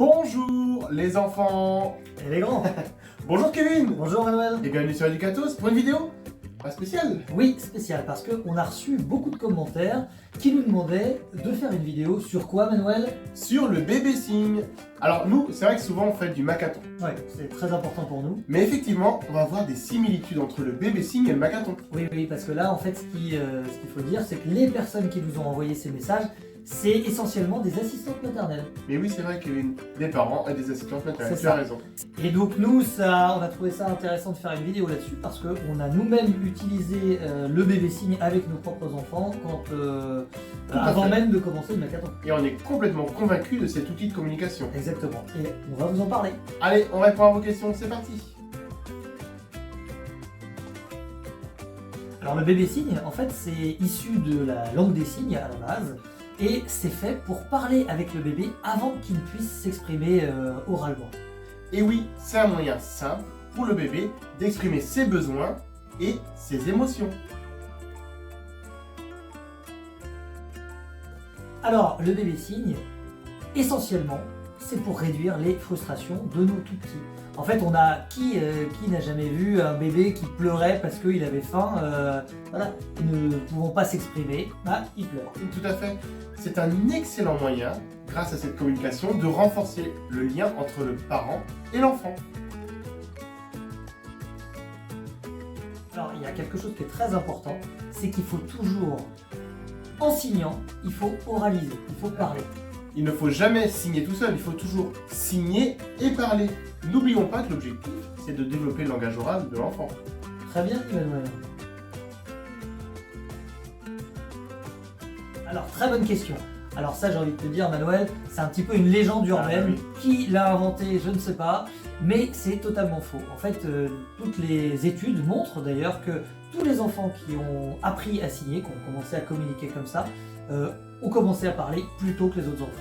Bonjour les enfants. Et les grands. Bonjour Kevin. Bonjour Manuel. Et bienvenue sur Educatos pour une vidéo pas spéciale. Oui, spécial, parce qu'on a reçu beaucoup de commentaires qui nous demandaient de faire une vidéo sur quoi, Manuel? Sur le bébé signe. Alors nous, c'est vrai que souvent on fait du macathon. Ouais, c'est très important pour nous. Mais effectivement, on va voir des similitudes entre le bébé signe et le macathon. Oui, parce que là, en fait, ce qu'il faut dire, c'est que les personnes qui nous ont envoyé ces messages, c'est essentiellement des assistantes maternelles. Mais oui, c'est vrai Kevin, des parents et des assistantes maternelles, C'est tu as ça. raison. Et donc nous, on a trouvé ça intéressant de faire une vidéo là-dessus parce qu'on a nous-mêmes utilisé le bébé signe avec nos propres enfants avant même de commencer le macathon. Et on est complètement convaincus de cet outil de communication. Exactement. Et on va vous en parler. Allez, on répond à vos questions, c'est parti. Alors le bébé signe, en fait, c'est issu de la langue des signes à la base. Et c'est fait pour parler avec le bébé avant qu'il puisse s'exprimer oralement. Et oui, c'est un moyen simple pour le bébé d'exprimer ses besoins et ses émotions. Alors le bébé signe, essentiellement, c'est pour réduire les frustrations de nos tout petits. En fait, on a qui n'a jamais vu un bébé qui pleurait parce qu'il avait faim, voilà, ne pouvant pas s'exprimer, bah, il pleure. Tout à fait. C'est un excellent moyen, grâce à cette communication, de renforcer le lien entre le parent et l'enfant. Alors, il y a quelque chose qui est très important, c'est qu'il faut toujours, en signant, il faut oraliser, il faut parler. Il ne faut jamais signer tout seul, il faut toujours signer et parler. N'oublions pas que l'objectif, c'est de développer le langage oral de l'enfant. Très bien, Emmanuel. Alors, très bonne question. Alors ça, j'ai envie de te dire, Manuel, c'est un petit peu une légende urbaine. Ah, oui. Qui l'a inventé, je ne sais pas, mais c'est totalement faux. En fait, toutes les études montrent d'ailleurs que tous les enfants qui ont appris à signer, qui ont commencé à communiquer comme ça, ont commencé à parler plus tôt que les autres enfants.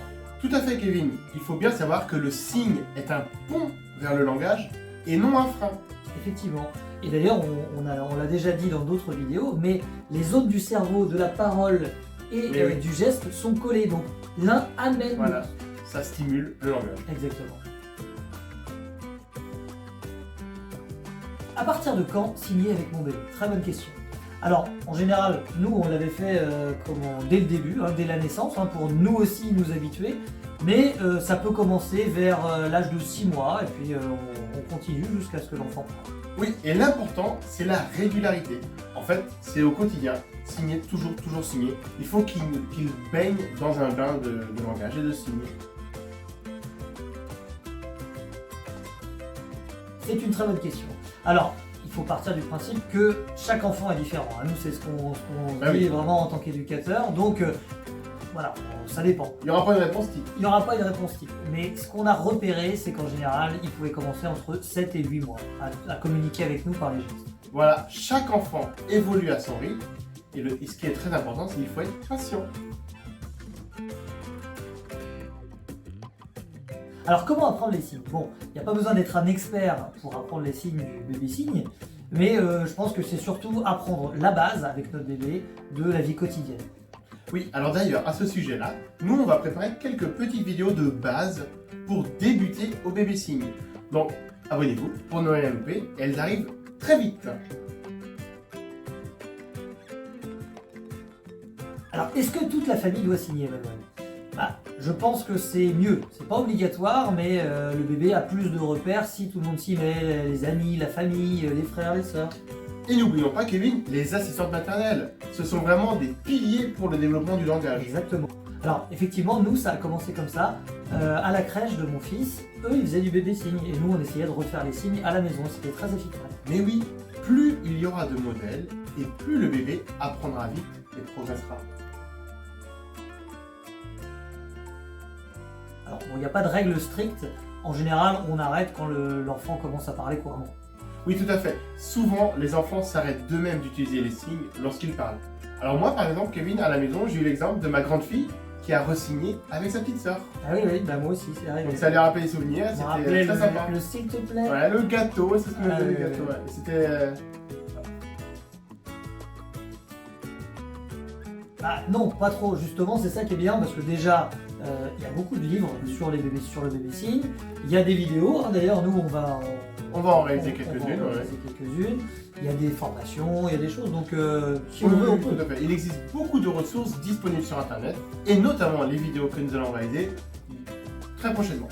Tout à fait, Kevin. Il faut bien savoir que le signe est un pont vers le langage et non un frein. Effectivement. Et d'ailleurs, on l'a déjà dit dans d'autres vidéos, mais les zones du cerveau, de la parole et oui, du geste sont collées. Donc l'un amène Voilà, l'autre. ça stimule le langage. Exactement. À partir de quand signer avec mon bébé? Très bonne question. Alors, en général, nous, on l'avait fait dès le début, dès la naissance, pour nous aussi nous habituer. Mais ça peut commencer vers l'âge de 6 mois, et puis on continue jusqu'à ce que l'enfant parle. Oui, et l'important, c'est la régularité. En fait, c'est au quotidien. Signer, toujours signer. Il faut qu'il baigne dans un bain de langage et de signes. C'est une très bonne question. Alors, il faut partir du principe que chaque enfant est différent. Nous, c'est ce qu'on Ah dit oui. vraiment en tant qu'éducateur. Donc, voilà, ça dépend. Il n'y aura pas de réponse type. Il n'y aura pas de réponse type. Mais ce qu'on a repéré, c'est qu'en général, il pouvait commencer entre 7 et 8 mois à communiquer avec nous par les gestes. Voilà, chaque enfant évolue à son rythme. Et ce qui est très important, c'est qu'il faut être patient. Alors, comment apprendre les signes? Bon, il n'y a pas besoin d'être un expert pour apprendre les signes du bébé signe, mais je pense que c'est surtout apprendre la base avec notre bébé de la vie quotidienne. Oui, alors d'ailleurs, à ce sujet-là, nous, on va préparer quelques petites vidéos de base pour débuter au bébé signe. Donc, abonnez-vous pour nos LMP, elles arrivent très vite. Alors, est-ce que toute la famille doit signer, Emmanuel? Je pense que c'est mieux. C'est pas obligatoire, mais le bébé a plus de repères si tout le monde s'y met, les amis, la famille, les frères, les sœurs. Et n'oublions pas, Kevin, les assistantes maternelles. Ce sont vraiment des piliers pour le développement du langage. Exactement. Alors, effectivement, nous, ça a commencé comme ça. À la crèche de mon fils, eux, ils faisaient du bébé signe. Et nous, on essayait de refaire les signes à la maison. C'était très efficace. Mais oui, plus il y aura de modèles, et plus le bébé apprendra vite et progressera. Alors, bon, il n'y a pas de règle stricte. En général, on arrête quand l'enfant commence à parler couramment. Oui, tout à fait. Souvent, les enfants s'arrêtent d'eux-mêmes d'utiliser les signes lorsqu'ils parlent. Alors moi, par exemple, Kevin, à la maison, j'ai eu l'exemple de ma grande fille qui a re-signé avec sa petite sœur. Ah oui, bah moi aussi, c'est arrivé. Donc ça lui a rappelé des souvenirs, On me c'était rappelait très sympa. le s'il te plaît. Ouais, le gâteau, c'est ce que Ah, je le oui, gâteau, oui. ouais. C'était... Non, pas trop, justement, c'est ça qui est bien, parce que déjà, Il y a beaucoup de livres sur le bébé signe. Il y a des vidéos, hein, d'ailleurs nous on va en réaliser quelques-unes. on va en Ouais. réaliser quelques-unes. Il y a des formations, il y a des choses, donc si on Oui, veut on oui, peut. tout à fait. Il existe beaucoup de ressources disponibles sur internet et notamment les vidéos que nous allons réaliser très prochainement.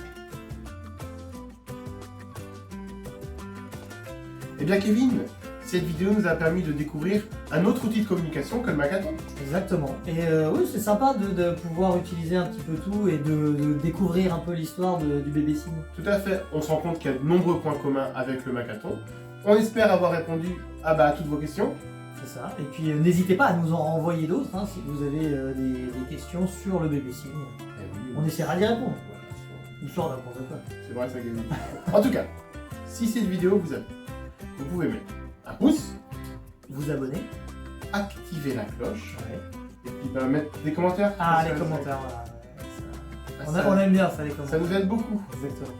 Eh bien Kevin, cette vidéo nous a permis de découvrir un autre outil de communication que le Macathon. Exactement. Et oui, c'est sympa de pouvoir utiliser un petit peu tout et de découvrir un peu l'histoire du bébé signe. Tout à fait, on se rend compte qu'il y a de nombreux points communs avec le Macathon. On espère avoir répondu à toutes vos questions. C'est ça. Et puis n'hésitez pas à nous en renvoyer d'autres hein, si vous avez des questions sur le bébé signe. On essaiera d'y répondre. Histoire d'apprendre pas. C'est vrai ça Kevin. En tout cas, si cette vidéo vous a plu, vous pouvez mettre un pouce, Vous abonner. activer la cloche Ouais. et puis mettre des commentaires. Ah, Ça, les ça- commentaires, voilà. ça- On aime bien ça, les commentaires. Ça nous aide beaucoup. Exactement.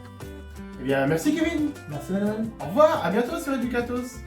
Eh bien, merci Kevin. Merci Manuel. Au revoir, à bientôt sur Educatos.